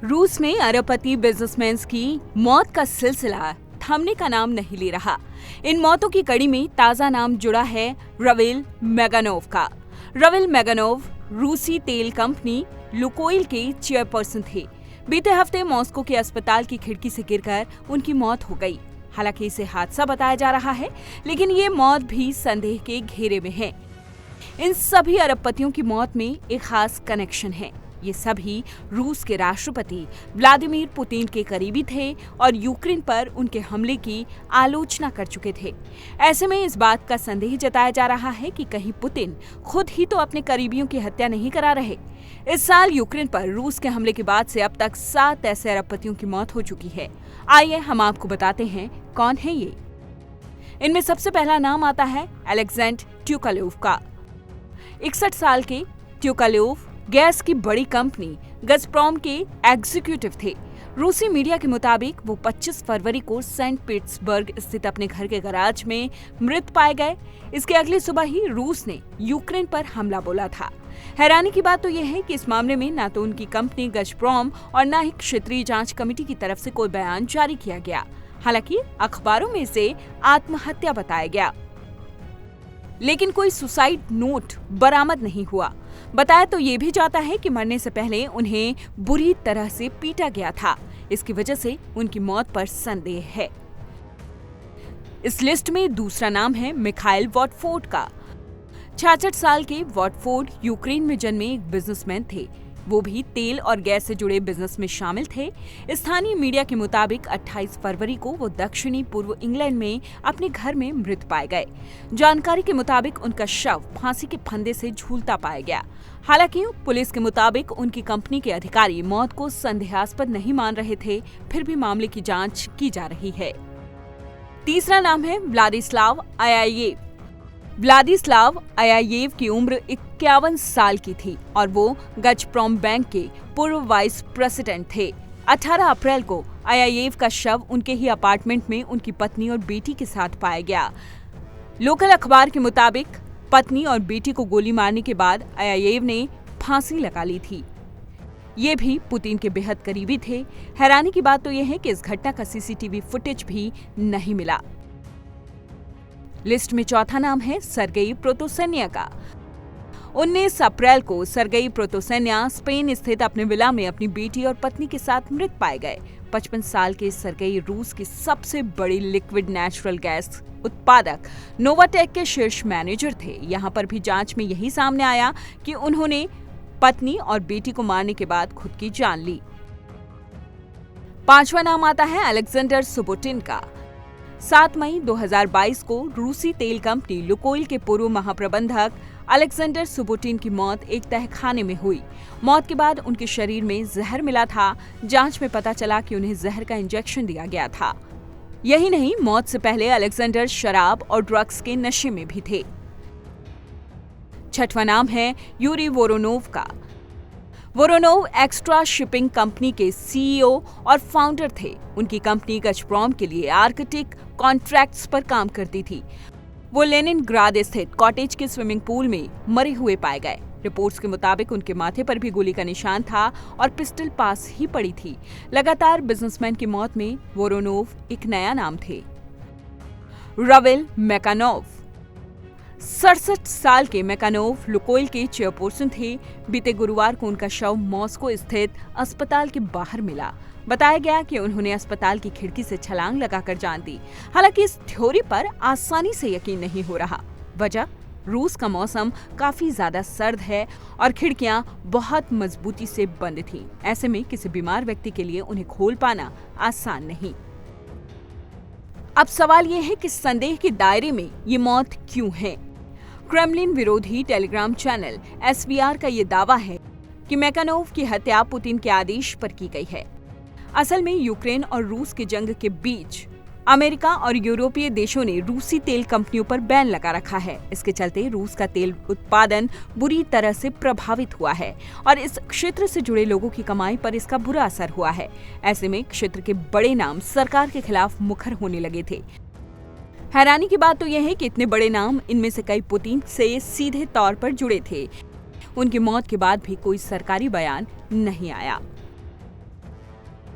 रूस में अरबपति बिजनेसमैन की मौत का सिलसिला थमने का नाम नहीं ले रहा। इन मौतों की कड़ी में ताजा नाम जुड़ा है रावेल मेगानोव का। रावेल मेगानोव रूसी तेल कंपनी लुकोइल के चेयरपर्सन थे। बीते हफ्ते मॉस्को के अस्पताल की खिड़की से गिरकर उनकी मौत हो गई। हालांकि इसे हादसा बताया जा रहा है, लेकिन ये मौत भी संदेह के घेरे में है। इन सभी अरबपतियों की मौत में एक खास कनेक्शन है। ये सभी रूस के राष्ट्रपति व्लादिमीर पुतिन के करीबी थे और यूक्रेन पर उनके हमले की आलोचना कर चुके थे। ऐसे में इस बात का संदेह जताया जा रहा है कि कहीं पुतिन खुद ही तो अपने करीबियों की हत्या नहीं करा रहे। इस साल यूक्रेन पर रूस के हमले के बाद से अब तक 7 ऐसे अरबपतियों की मौत हो चुकी है। आइए हम आपको बताते हैं कौन है ये। इनमें सबसे पहला नाम आता है अलेक्जेंडर ट्यूकालोव का। 61 साल के ट्यूकालोव गैस की बड़ी कंपनी गज़प्रोम के एग्जीक्यूटिव थे। रूसी मीडिया के मुताबिक वो 25 फरवरी को सेंट पीटर्सबर्ग स्थित अपने घर के गैराज में मृत पाए गए। इसके अगली सुबह ही रूस ने यूक्रेन पर हमला बोला था। हैरानी की बात तो यह है कि इस मामले में न तो उनकी कंपनी गज़प्रोम और न ही क्षेत्रीय जांच कमेटी की तरफ से कोई बयान जारी किया गया। हालांकि अखबारों में इसे आत्महत्या बताया गया, लेकिन कोई सुसाइड नोट बरामद नहीं हुआ। बताया तो ये भी जाता है कि मरने से पहले उन्हें बुरी तरह से पीटा गया था। इसकी वजह से उनकी मौत पर संदेह है। इस लिस्ट में दूसरा नाम है मिखाइल वॉटफोर्ड का। 66 साल के वॉटफोर्ड यूक्रेन में जन्मे एक बिजनेसमैन थे। वो भी तेल और गैस से जुड़े बिजनेस में शामिल थे। स्थानीय मीडिया के मुताबिक 28 फरवरी को वो दक्षिणी पूर्व इंग्लैंड में अपने घर में मृत पाए गए। जानकारी के मुताबिक उनका शव फांसी के फंदे से झूलता पाया गया। हालांकि पुलिस के मुताबिक उनकी कंपनी के अधिकारी मौत को संदेहास्पद नहीं मान रहे थे, फिर भी मामले की जांच की जा रही है। तीसरा नाम है व्लादिस्लाव आयायेव। व्लादिस्लाव आयायेव की उम्र 51 साल की थी और वो गज़प्रोम बैंक के पूर्व वाइस प्रेसिडेंट थे। 18 अप्रैल को आयायेव का शव उनके ही अपार्टमेंट में उनकी पत्नी और बेटी के साथ पाया गया। लोकल अखबार के मुताबिक पत्नी और बेटी को गोली मारने के बाद आयायेव ने फांसी लगा ली थी। ये भी पुतिन के बेहद करीबी थे। हैरानी की बात तो यह है कि इस घटना का सीसीटीवी फुटेज भी नहीं मिला। लिस्ट में चौथा नाम है सर्गेई प्रोतोसेन्या का। 19 अप्रैल को सर्गेई प्रोतोसेन्या स्पेन स्थित अपने विला में अपनी बेटी और पत्नी के साथ मृत पाए गए। 55 साल के सर्गेई रूस की सबसे बड़ी लिक्विड नेचुरल गैस उत्पादक नोवाटेक के शीर्ष मैनेजर थे। यहाँ पर भी जांच में यही सामने आया कि उन्होंने पत्नी और बेटी को मारने के बाद खुद की जान ली। पांचवा नाम आता है अलेक्जेंडर सुबोटिन का। 7 मई 2022 को रूसी तेल कंपनी लुकोइल के पूर्व महाप्रबंधक अलेक्जेंडर सुबोटिन की मौत एक तहखाने में हुई। मौत के बाद उनके शरीर में जहर मिला था। जांच में पता चला कि उन्हें जहर का इंजेक्शन दिया गया था। यही नहीं, मौत से पहले अलेक्जेंडर शराब और ड्रग्स के नशे में भी थे। छठवां नाम है यूरी वोरोनोव का। वोरोनोव एक्स्ट्रा शिपिंग कंपनी के सीईओ और फाउंडर थे। उनकी कंपनी गज़प्रोम के लिए आर्कटिक कॉन्ट्रैक्ट्स पर काम करती थी। वो लेनिनग्राद स्थित कॉटेज के स्विमिंग पूल में मरे हुए पाए गए। रिपोर्ट्स के मुताबिक उनके माथे पर भी गोली का निशान था और पिस्टल पास ही पड़ी थी। लगातार बिजनेसमैन की मौत में वोरोनोव एक नया नाम थे, रावेल मेगानोव। 67 साल के मेगानोव लुकोइल के चेयरपर्सन थे। बीते गुरुवार को उनका शव मॉस्को स्थित अस्पताल के बाहर मिला। बताया गया कि उन्होंने अस्पताल की खिड़की से छलांग लगाकर जान दी। हालांकि इस थ्योरी पर आसानी से यकीन नहीं हो रहा। वजह, रूस का मौसम काफी ज्यादा सर्द है और खिड़कियां बहुत मजबूती से बंद थीं। ऐसे में किसी बीमार व्यक्ति के लिए उन्हें खोल पाना आसान नहीं। अब सवाल ये है कि संदेह के दायरे में ये मौत क्यों है। क्रेमलिन विरोधी टेलीग्राम चैनल SVR का ये दावा है कि मेगानोव की हत्या पुतिन के आदेश पर की गई है। असल में यूक्रेन और रूस की जंग के बीच अमेरिका और यूरोपीय देशों ने रूसी तेल कंपनियों पर बैन लगा रखा है। इसके चलते रूस का तेल उत्पादन बुरी तरह से प्रभावित हुआ है और इस क्षेत्र से जुड़े लोगों की कमाई पर इसका बुरा असर हुआ है। ऐसे में क्षेत्र के बड़े नाम सरकार के खिलाफ मुखर होने लगे थे। हैरानी की बात तो यह है कि इतने बड़े नाम, इनमें से कई पुतिन से सीधे तौर पर जुड़े थे। उनकी मौत के बाद भी कोई सरकारी बयान नहीं आया।